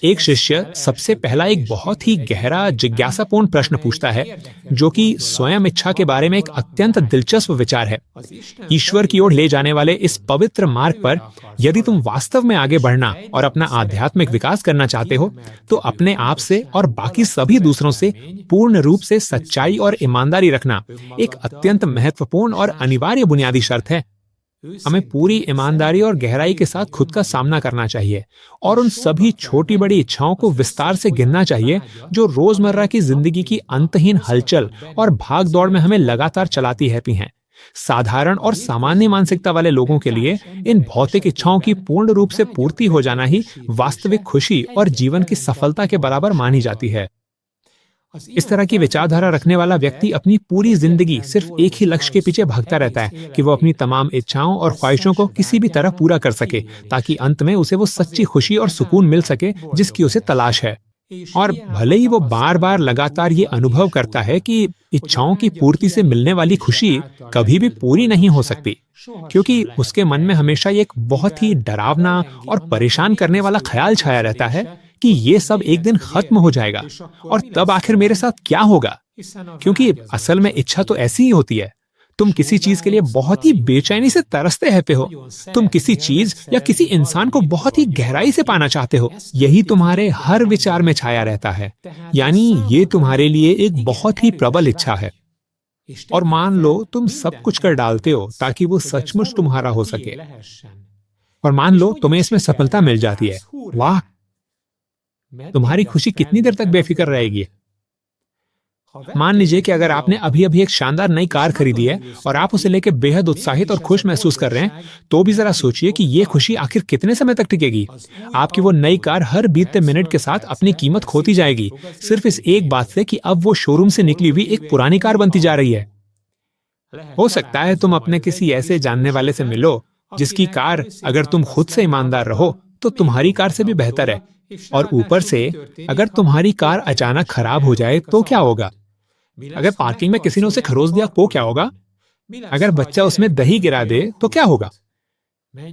एक शिष्य सबसे पहला एक बहुत ही गहरा जिज्ञासापूर्ण प्रश्न पूछता है, जो कि स्वयं इच्छा के बारे में एक अत्यंत दिलचस्प विचार है। ईश्वर की ओर ले जाने वाले इस पवित्र मार्ग पर यदि तुम वास्तव में आगे बढ़ना और अपना आध्यात्मिक विकास करना चाहते हो, तो अपने आप से और बाकी सभी दूसरों से पूर्ण रूप से सच्चाई और ईमानदारी रखना एक अत्यंत महत्वपूर्ण और अनिवार्य बुनियादी शर्त है। हमें पूरी ईमानदारी और गहराई के साथ खुद का सामना करना चाहिए और उन सभी छोटी बड़ी इच्छाओं को विस्तार से गिनना चाहिए जो रोजमर्रा की जिंदगी की अंतहीन हलचल और भाग दौड़ में हमें लगातार चलाती रहती हैं। साधारण और सामान्य मानसिकता वाले लोगों के लिए इन भौतिक इच्छाओं की पूर्ण रूप से पूर्ति हो जाना ही वास्तविक खुशी और जीवन की सफलता के बराबर मानी जाती है। इस तरह की विचारधारा रखने वाला व्यक्ति अपनी पूरी जिंदगी सिर्फ एक ही लक्ष्य के पीछे भागता रहता है कि वो अपनी तमाम इच्छाओं और ख्वाहिशों को किसी भी तरह पूरा कर सके, ताकि अंत में उसे वो सच्ची खुशी और सुकून मिल सके जिसकी उसे तलाश है। और भले ही वो बार बार लगातार ये अनुभव करता है कि इच्छाओं की पूर्ति से मिलने वाली खुशी कभी भी पूरी नहीं हो सकती, क्योंकि उसके मन में हमेशा एक बहुत ही डरावना और परेशान करने वाला ख्याल छाया रहता है कि ये सब एक दिन खत्म हो जाएगा और तब आखिर मेरे साथ क्या होगा। क्योंकि असल में इच्छा तो ऐसी ही होती है, तुम किसी चीज के लिए बहुत ही बेचैनी से तरसते रहते हो, तुम किसी चीज या किसी इंसान को बहुत ही गहराई से पाना चाहते हो, यही तुम्हारे हर विचार में छाया रहता है। यानी ये तुम्हारे लिए एक बहुत ही प्रबल इच्छा है। और मान लो तुम सब कुछ कर डालते हो ताकि वो सचमुच तुम्हारा हो सके, और मान लो तुम्हें इसमें सफलता मिल जाती है। वाह, तुम्हारी खुशी कितनी देर तक बेफिक्र रहेगी। मान लीजिए कि अगर आपने अभी अभी एक शानदार नई कार खरीदी है और आप उसे लेकर बेहद उत्साहित और खुश महसूस कर रहे हैं, तो भी जरा सोचिए कि ये खुशी आखिर कितने समय तक टिकेगी। आपकी वो नई कार हर बीतते मिनट के साथ अपनी कीमत खोती जाएगी, सिर्फ इस एक बात से कि अब वो शोरूम से निकली हुई एक पुरानी कार बनती जा रही है। हो सकता है तुम अपने किसी ऐसे जानने वाले से मिलो जिसकी कार, अगर तुम खुद से ईमानदार रहो, तो तुम्हारी कार से भी बेहतर है। और ऊपर से अगर तुम्हारी कार अचानक खराब हो जाए तो क्या होगा? अगर पार्किंग में किसी ने उसे खरोच दिया तो क्या होगा? अगर बच्चा उसमें दही गिरा दे तो क्या होगा?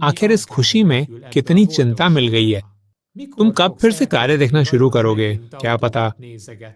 आखिर इस खुशी में कितनी चिंता मिल गई है। तुम कब फिर से कार्य देखना शुरू करोगे, क्या पता?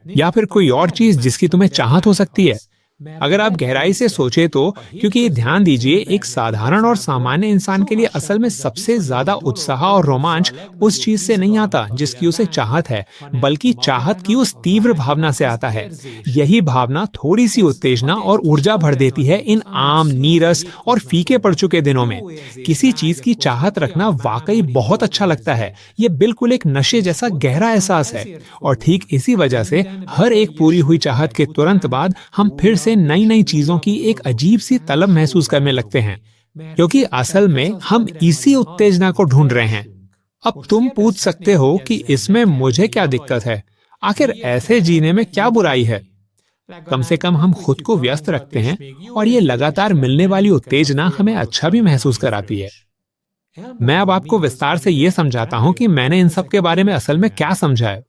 या फिर कोई और चीज जिसकी तुम्हें चाहत हो सकती है। अगर आप गहराई से सोचे तो, क्योंकि ध्यान दीजिए, एक साधारण और सामान्य इंसान के लिए असल में सबसे ज्यादा उत्साह और रोमांच उस चीज से नहीं आता जिसकी उसे चाहत है, बल्कि चाहत की उस तीव्र भावना से आता है। यही भावना थोड़ी सी उत्तेजना और ऊर्जा भर देती है इन आम, नीरस और फीके पड़ चुके दिनों में। किसी चीज की चाहत रखना वाकई बहुत अच्छा लगता है। ये बिल्कुल एक नशे जैसा गहरा एहसास है, और ठीक इसी वजह से हर एक पूरी हुई चाहत के तुरंत बाद हम फिर से नई नई चीजों की एक अजीब सी तलब महसूस करने लगते हैं, क्योंकि असल में हम इसी उत्तेजना को ढूंढ रहे हैं। अब तुम पूछ सकते हो कि इसमें मुझे क्या दिक्कत है, आखिर ऐसे जीने में क्या बुराई है? कम से कम हम खुद को व्यस्त रखते हैं और ये लगातार मिलने वाली उत्तेजना हमें अच्छा भी महसूस कराती है। मैं अब आपको विस्तार से ये समझाता हूँ कि मैंने इन सब के बारे में असल में क्या समझा है।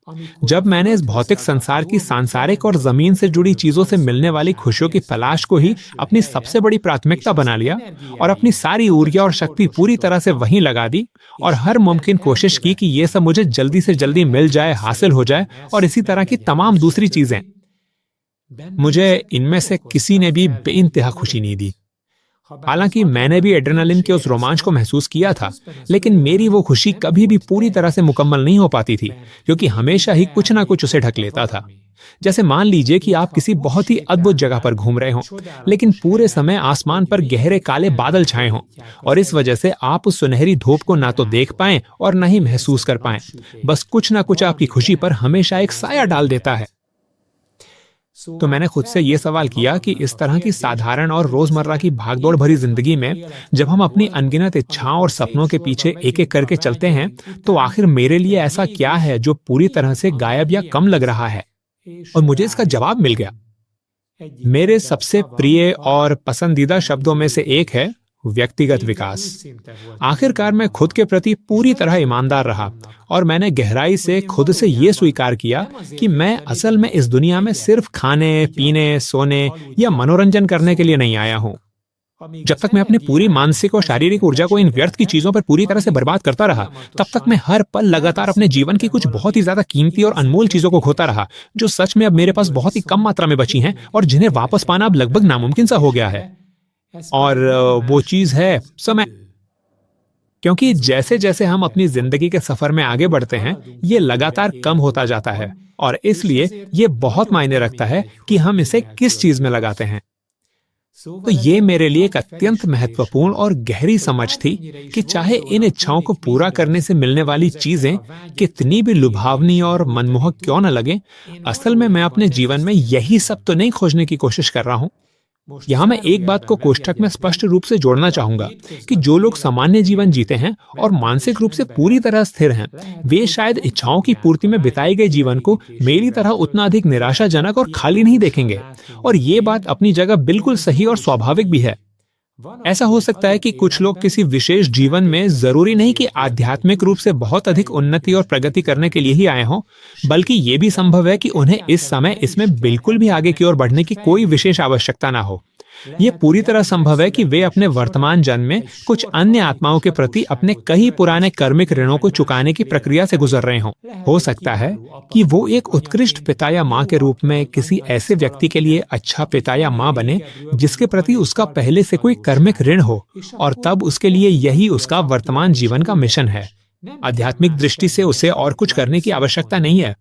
जब मैंने इस भौतिक संसार की सांसारिक और जमीन से जुड़ी चीजों से मिलने वाली खुशियों की तलाश को ही अपनी सबसे बड़ी प्राथमिकता बना लिया और अपनी सारी ऊर्जा और शक्ति पूरी तरह से वहीं लगा दी और हर मुमकिन कोशिश की कि ये सब मुझे जल्दी से जल्दी मिल जाए, हासिल हो जाए, और इसी तरह की तमाम दूसरी चीजें, मुझे इनमें से किसी ने भी बेइंतहा खुशी नहीं दी। हालांकि मैंने भी एड्रेनालिन के उस रोमांच को महसूस किया था, लेकिन मेरी वो खुशी कभी भी पूरी तरह से मुकम्मल नहीं हो पाती थी, क्योंकि हमेशा ही कुछ ना कुछ उसे ढक लेता था। जैसे मान लीजिए कि आप किसी बहुत ही अद्भुत जगह पर घूम रहे हों, लेकिन पूरे समय आसमान पर गहरे काले बादल छाए हों, और इस वजह से आप उस सुनहरी धूप को ना तो देख पाएं और ना ही महसूस कर पाएं। बस कुछ ना कुछ आपकी खुशी पर हमेशा एक साया डाल देता है। तो मैंने खुद से ये सवाल किया कि इस तरह की साधारण और रोजमर्रा की भागदौड़ भरी जिंदगी में जब हम अपनी अनगिनत इच्छाओं और सपनों के पीछे एक एक करके चलते हैं, तो आखिर मेरे लिए ऐसा क्या है जो पूरी तरह से गायब या कम लग रहा है? और मुझे इसका जवाब मिल गया। मेरे सबसे प्रिय और पसंदीदा शब्दों में से एक है व्यक्तिगत विकास। आखिरकार मैं खुद के प्रति पूरी तरह ईमानदार रहा और मैंने गहराई से खुद से ये स्वीकार किया कि मैं असल में इस दुनिया में सिर्फ खाने, पीने, सोने या मनोरंजन करने के लिए नहीं आया हूँ। जब तक मैं अपनी पूरी मानसिक और शारीरिक ऊर्जा को इन व्यर्थ की चीजों पर पूरी तरह से बर्बाद करता रहा, तब तक मैं हर पल लगातार अपने जीवन की कुछ बहुत ही ज्यादा कीमती और अनमोल चीजों को खोता रहा, जो सच में अब मेरे पास बहुत ही कम मात्रा में बची हैं और जिन्हें वापस पाना अब लगभग नामुमकिन सा हो गया है। और वो चीज है समय। क्योंकि जैसे जैसे हम अपनी जिंदगी के सफर में आगे बढ़ते हैं, ये लगातार कम होता जाता है और इसलिए ये बहुत मायने रखता है कि हम इसे किस चीज में लगाते हैं। तो ये मेरे लिए एक अत्यंत महत्वपूर्ण और गहरी समझ थी कि चाहे इन इच्छाओं को पूरा करने से मिलने वाली चीजें कितनी भी लुभावनी और मनमोहक क्यों न लगे, असल में मैं अपने जीवन में यही सब तो नहीं खोजने की कोशिश कर रहा हूं। यहां मैं एक बात को कोष्ठक में स्पष्ट रूप से जोड़ना चाहूंगा कि जो लोग सामान्य जीवन जीते हैं और मानसिक रूप से पूरी तरह स्थिर हैं, वे शायद इच्छाओं की पूर्ति में बिताए गए जीवन को मेरी तरह उतना अधिक निराशाजनक और खाली नहीं देखेंगे। और ये बात अपनी जगह बिल्कुल सही और स्वाभाविक भी है। ऐसा हो सकता है कि कुछ लोग किसी विशेष जीवन में जरूरी नहीं कि आध्यात्मिक रूप से बहुत अधिक उन्नति और प्रगति करने के लिए ही आए हों, बल्कि ये भी संभव है कि उन्हें इस समय इसमें बिल्कुल भी आगे की ओर बढ़ने की कोई विशेष आवश्यकता ना हो। ये पूरी तरह संभव है कि वे अपने वर्तमान जन्म में कुछ अन्य आत्माओं के प्रति अपने कई पुराने कर्मिक ऋणों को चुकाने की प्रक्रिया से गुजर रहे हों। हो सकता है कि वो एक उत्कृष्ट पिता या माँ के रूप में किसी ऐसे व्यक्ति के लिए अच्छा पिता या माँ बने जिसके प्रति उसका पहले से कोई कर्मिक ऋण हो, और तब उसके लिए यही उसका वर्तमान जीवन का मिशन है। आध्यात्मिक दृष्टि से उसे और कुछ करने की आवश्यकता नहीं है।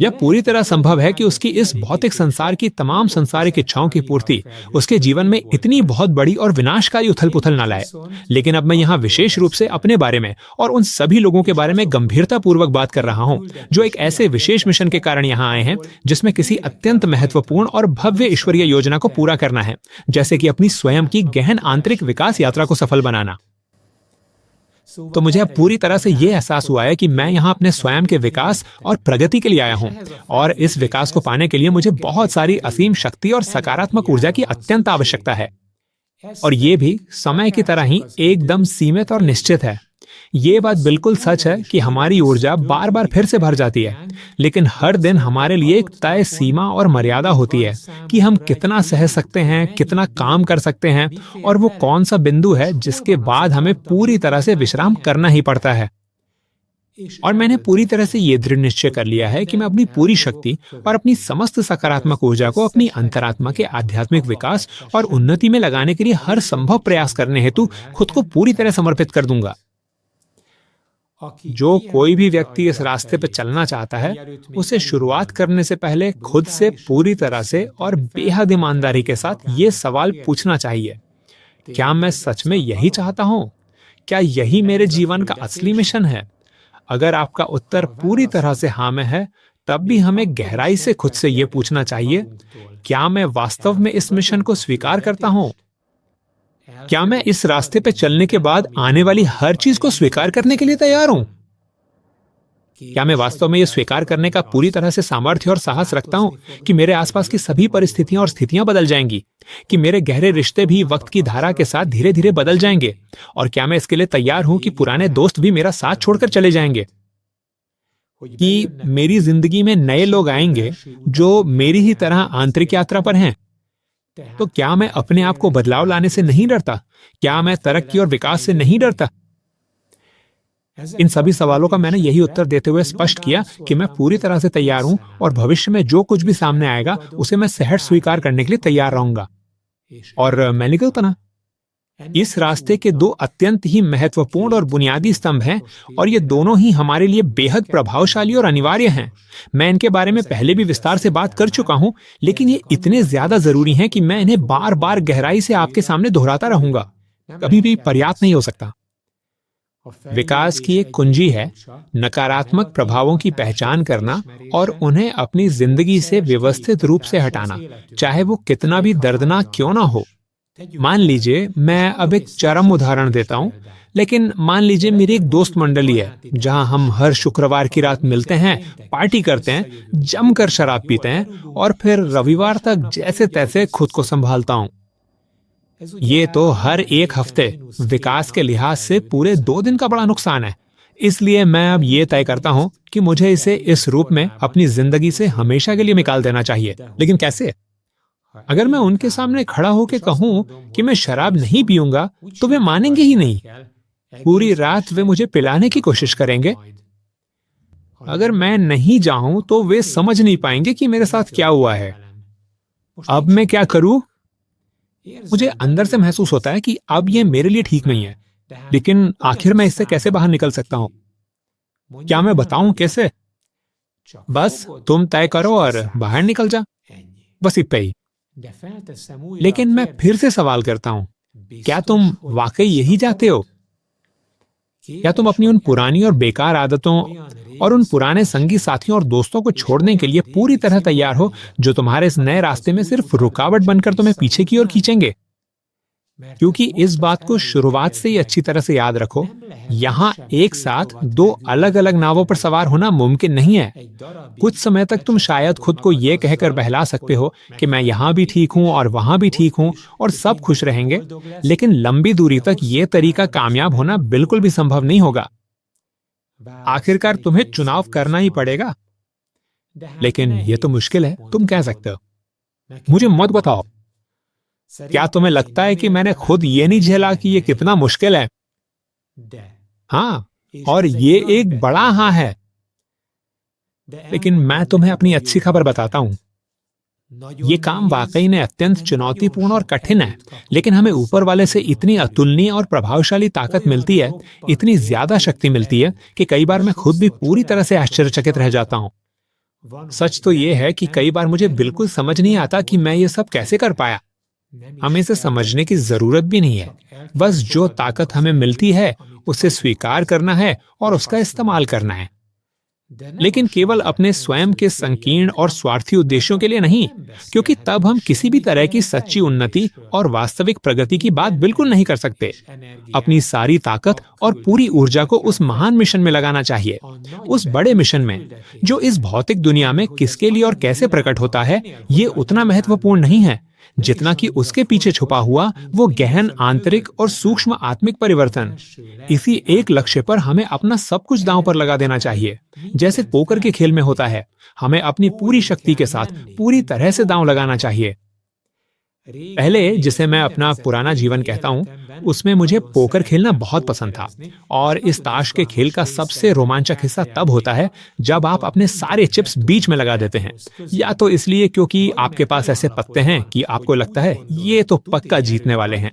यह पूरी तरह संभव है कि उसकी इस भौतिक संसार की तमाम संसारिक इच्छाओं की पूर्ति उसके जीवन में इतनी बहुत बड़ी और विनाशकारी उथल पुथल न लाए। लेकिन अब मैं यहाँ विशेष रूप से अपने बारे में और उन सभी लोगों के बारे में गंभीरता पूर्वक बात कर रहा हूँ जो एक ऐसे विशेष मिशन के कारण यहाँ आए हैं जिसमें किसी अत्यंत महत्वपूर्ण और भव्य ईश्वरीय योजना को पूरा करना है, जैसे कि अपनी स्वयं की गहन आंतरिक विकास यात्रा को सफल बनाना। तो मुझे अब पूरी तरह से ये एहसास हुआ है कि मैं यहाँ अपने स्वयं के विकास और प्रगति के लिए आया हूँ, और इस विकास को पाने के लिए मुझे बहुत सारी असीम शक्ति और सकारात्मक ऊर्जा की अत्यंत आवश्यकता है। और ये भी समय की तरह ही एकदम सीमित और निश्चित है। ये बात बिल्कुल सच है कि हमारी ऊर्जा बार बार फिर से भर जाती है, लेकिन हर दिन हमारे लिए एक तय सीमा और मर्यादा होती है कि हम कितना सह सकते हैं, कितना काम कर सकते हैं, और वो कौन सा बिंदु है जिसके बाद हमें पूरी तरह से विश्राम करना ही पड़ता है। और मैंने पूरी तरह से ये दृढ़ निश्चय कर लिया है कि मैं अपनी पूरी शक्ति और अपनी समस्त सकारात्मक ऊर्जा को अपनी अंतरात्मा के आध्यात्मिक विकास और उन्नति में लगाने के लिए हर संभव प्रयास करने हेतु खुद को पूरी तरह समर्पित कर दूंगा। जो कोई भी व्यक्ति इस रास्ते पर चलना चाहता है, उसे शुरुआत करने से पहले खुद से पूरी तरह से और बेहद ईमानदारी के साथ ये सवाल पूछना चाहिए, क्या मैं सच में यही चाहता हूँ? क्या यही मेरे जीवन का असली मिशन है? अगर आपका उत्तर पूरी तरह से हाँ में है, तब भी हमें गहराई से खुद से ये पूछना चाहिए, क्या मैं वास्तव में इस मिशन को स्वीकार करता हूँ? क्या मैं इस रास्ते पे चलने के बाद आने वाली हर चीज को स्वीकार करने के लिए तैयार हूं? क्या मैं वास्तव में यह स्वीकार करने का पूरी तरह से सामर्थ्य और साहस रखता हूं कि मेरे आसपास की सभी परिस्थितियां और स्थितियां बदल जाएंगी, कि मेरे गहरे रिश्ते भी वक्त की धारा के साथ धीरे धीरे बदल जाएंगे, और क्या मैं इसके लिए तैयार हूं कि पुराने दोस्त भी मेरा साथ छोड़कर चले जाएंगे, कि मेरी जिंदगी में नए लोग आएंगे जो मेरी ही तरह आंतरिक यात्रा पर हैं? तो क्या मैं अपने आप को बदलाव लाने से नहीं डरता? क्या मैं तरक्की और विकास से नहीं डरता? इन सभी सवालों का मैंने यही उत्तर देते हुए स्पष्ट किया कि मैं पूरी तरह से तैयार हूं, और भविष्य में जो कुछ भी सामने आएगा उसे मैं सहज स्वीकार करने के लिए तैयार रहूंगा। और मैं निकलता ना। इस रास्ते के दो अत्यंत ही महत्वपूर्ण और बुनियादी स्तंभ हैं, और ये दोनों ही हमारे लिए बेहद प्रभावशाली और अनिवार्य हैं। मैं इनके बारे में पहले भी विस्तार से बात कर चुका हूं, लेकिन ये इतने ज्यादा जरूरी हैं कि मैं इन्हें बार बार गहराई से आपके सामने दोहराता रहूंगा। कभी भी पर्याप्त नहीं हो सकता। विकास की एक कुंजी है नकारात्मक प्रभावों की पहचान करना और उन्हें अपनी जिंदगी से व्यवस्थित रूप से हटाना, चाहे वो कितना भी दर्दनाक क्यों ना हो। मान लीजिए, मैं अब एक चरम उदाहरण देता हूं, लेकिन मान लीजिए मेरी एक दोस्त मंडली है जहां हम हर शुक्रवार की रात मिलते हैं, पार्टी करते हैं, जमकर शराब पीते हैं, और फिर रविवार तक जैसे तैसे खुद को संभालता हूं। ये तो हर एक हफ्ते विकास के लिहाज से पूरे 2 दिन का बड़ा नुकसान है। इसलिए मैं अब ये तय करता हूं कि मुझे इसे इस रूप में अपनी जिंदगी से हमेशा के लिए निकाल देना चाहिए। लेकिन कैसे? अगर मैं उनके सामने खड़ा होकर कहूं कि मैं शराब नहीं पीऊंगा, तो वे मानेंगे ही नहीं। पूरी रात वे मुझे पिलाने की कोशिश करेंगे। अगर मैं नहीं जाऊं तो वे समझ नहीं पाएंगे कि मेरे साथ क्या हुआ है। अब मैं क्या करूं? मुझे अंदर से महसूस होता है कि अब ये मेरे लिए ठीक नहीं है, लेकिन आखिर मैं इससे कैसे बाहर निकल सकता हूं? क्या मैं बताऊं कैसे? बस तुम तय करो और बाहर निकल जा, बस इतना ही। लेकिन मैं फिर से सवाल करता हूं, क्या तुम वाकई यही चाहते हो? क्या तुम अपनी उन पुरानी और बेकार आदतों और उन पुराने संगी साथियों और दोस्तों को छोड़ने के लिए पूरी तरह तैयार हो, जो तुम्हारे इस नए रास्ते में सिर्फ रुकावट बनकर तुम्हें पीछे की ओर खींचेंगे? क्योंकि इस बात को शुरुआत से ही अच्छी तरह से याद रखो, यहाँ एक साथ दो अलग अलग नावों पर सवार होना मुमकिन नहीं है। कुछ समय तक तुम शायद खुद को ये कहकर बहला सकते हो कि मैं यहाँ भी ठीक हूँ और वहां भी ठीक हूँ और सब खुश रहेंगे, लेकिन लंबी दूरी तक ये तरीका कामयाब होना बिल्कुल भी संभव नहीं होगा। आखिरकार तुम्हें चुनाव करना ही पड़ेगा। लेकिन यह तो मुश्किल है, तुम कह सकते हो। मुझे मत बताओ, क्या तुम्हें लगता है कि मैंने खुद ये नहीं झेला कि ये कितना मुश्किल है? हाँ, और ये एक बड़ा हाँ है। लेकिन मैं तुम्हें अपनी अच्छी खबर बताता हूं, ये काम वाकई में अत्यंत चुनौतीपूर्ण और कठिन है, लेकिन हमें ऊपर वाले से इतनी अतुलनीय और प्रभावशाली ताकत मिलती है, इतनी ज्यादा शक्ति मिलती है कि कई बार मैं खुद भी पूरी तरह से आश्चर्यचकित रह जाता हूं। सच तो यह है कि कई बार मुझे बिल्कुल समझ नहीं आता कि मैं ये सब कैसे कर पाया। हमें इसे समझने की जरूरत भी नहीं है। बस जो ताकत हमें मिलती है उसे स्वीकार करना है और उसका इस्तेमाल करना है, लेकिन केवल अपने स्वयं के संकीर्ण और स्वार्थी उद्देश्यों के लिए नहीं, क्योंकि तब हम किसी भी तरह की सच्ची उन्नति और वास्तविक प्रगति की बात बिल्कुल नहीं कर सकते। अपनी सारी ताकत और पूरी ऊर्जा को उस महान मिशन में लगाना चाहिए, उस बड़े मिशन में जो इस भौतिक दुनिया में किसके लिए और कैसे प्रकट होता है, ये उतना महत्वपूर्ण नहीं है जितना कि उसके पीछे छुपा हुआ वो गहन आंतरिक और सूक्ष्म आत्मिक परिवर्तन। इसी एक लक्ष्य पर हमें अपना सब कुछ दांव पर लगा देना चाहिए, जैसे पोकर के खेल में होता है। हमें अपनी पूरी शक्ति के साथ पूरी तरह से दांव लगाना चाहिए। पहले, जिसे मैं अपना पुराना जीवन कहता हूं, उसमें मुझे पोकर खेलना बहुत पसंद था। और इस ताश के खेल का सबसे रोमांचक हिस्सा तब होता है जब आप अपने सारे चिप्स बीच में लगा देते हैं, या तो इसलिए क्योंकि आपके पास ऐसे पत्ते हैं कि आपको लगता है ये तो पक्का जीतने वाले हैं।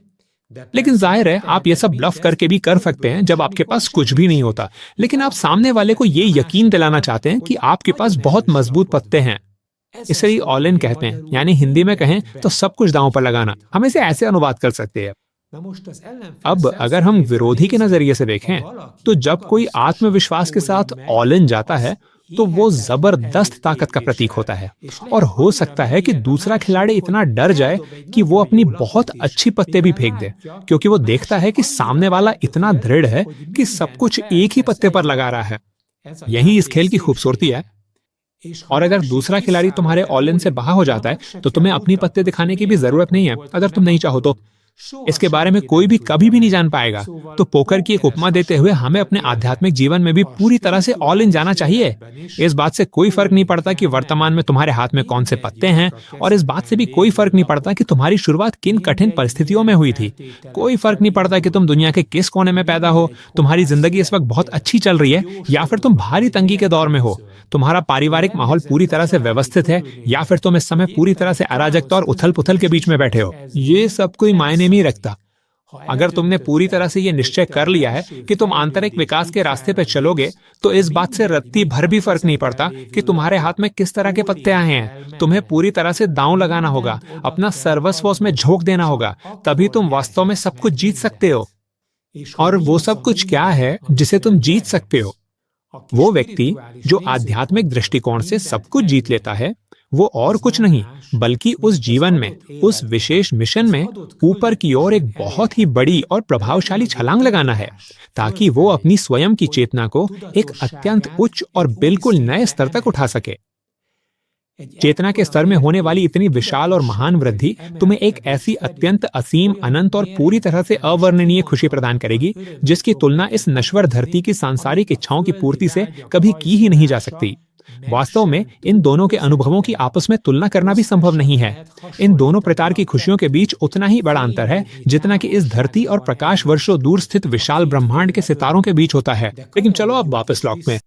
लेकिन जाहिर है आप ये सब ब्लफ करके भी कर सकते हैं जब आपके पास कुछ भी नहीं होता, लेकिन आप सामने वाले को ये यकीन दिलाना चाहते हैं कि आपके पास बहुत मजबूत पत्ते हैं। इसे ही ऑल इन कहते हैं, यानी हिंदी में कहें तो सब कुछ दांव पर लगाना। हम इसे ऐसे अनुवाद कर सकते हैं। अब अगर हम विरोधी के नजरिए से देखें, तो जब कोई आत्मविश्वास के साथ ऑल इन जाता है तो वो जबरदस्त ताकत का प्रतीक होता है। और हो सकता है कि दूसरा खिलाड़ी इतना डर जाए कि वो अपनी बहुत अच्छी पत्ते भी फेंक दे, क्योंकि वो देखता है कि सामने वाला इतना दृढ़ है कि सब कुछ एक ही पत्ते पर लगा रहा है। यही इस खेल की खूबसूरती है। और अगर दूसरा खिलाड़ी तुम्हारे ऑल इन से बाहर हो जाता है तो तुम्हें अपनी पत्ते दिखाने की भी जरूरत नहीं है, अगर तुम नहीं चाहो तो। इसके बारे में कोई भी कभी भी नहीं जान पाएगा। तो पोकर की एक उपमा देते हुए हमें अपने आध्यात्मिक जीवन में भी पूरी तरह से ऑल इन जाना चाहिए। इस बात से कोई फर्क नहीं पड़ता कि वर्तमान में तुम्हारे हाथ में कौन से पत्ते हैं, और इस बात से भी कोई फर्क नहीं पड़ता कि तुम्हारी शुरुआत किन कठिन परिस्थितियों में हुई थी। कोई फर्क नहीं पड़ता कि तुम दुनिया के किस कोने में पैदा हो, तुम्हारी जिंदगी इस वक्त बहुत अच्छी चल रही है या फिर तुम भारी तंगी के दौर में हो, तुम्हारा पारिवारिक माहौल पूरी तरह से व्यवस्थित है या फिर तुम इस समय पूरी तरह से अराजकता और उथल पुथल के बीच में बैठे हो। ये सब कोई मायने नहीं रखता। अगर तुमने पूरी तरह से ये निश्चय कर लिया है कि तुम आंतरिक विकास के रास्ते पर चलोगे, तो इस बात से रत्ती भर भी फर्क नहीं पड़ता कि तुम्हारे हाथ में किस तरह के पत्ते आए हैं। तुम्हें पूरी तरह से दांव लगाना होगा, अपना सर्वस्व उसमें झोंक देना होगा, तभी तुम वास्तव में सब कुछ जीत सकते हो। और वो सब कुछ क्या है जिसे तुम जीत सकते हो? वो व्यक्ति जो आध्यात्मिक दृष्टिकोण से सब कुछ जीत लेता है, वो और कुछ नहीं बल्कि उस जीवन में, उस विशेष मिशन में ऊपर की ओर एक बहुत ही बड़ी और प्रभावशाली छलांग लगाना है, ताकि वो अपनी स्वयं की चेतना को एक अत्यंत उच्च और बिल्कुल नए स्तर तक उठा सके। चेतना के स्तर में होने वाली इतनी विशाल और महान वृद्धि तुम्हें एक ऐसी अत्यंत असीम, अनंत और पूरी तरह से अवर्णनीय खुशी प्रदान करेगी, जिसकी तुलना इस नश्वर धरती की सांसारिक इच्छाओं की पूर्ति से कभी की ही नहीं जा सकती। वास्तव में इन दोनों के अनुभवों की आपस में तुलना करना भी संभव नहीं है। इन दोनों प्रकार की खुशियों के बीच उतना ही बड़ा अंतर है जितना कि इस धरती और प्रकाश वर्षों दूर स्थित विशाल ब्रह्मांड के सितारों के बीच होता है। लेकिन चलो अब वापस लॉक में।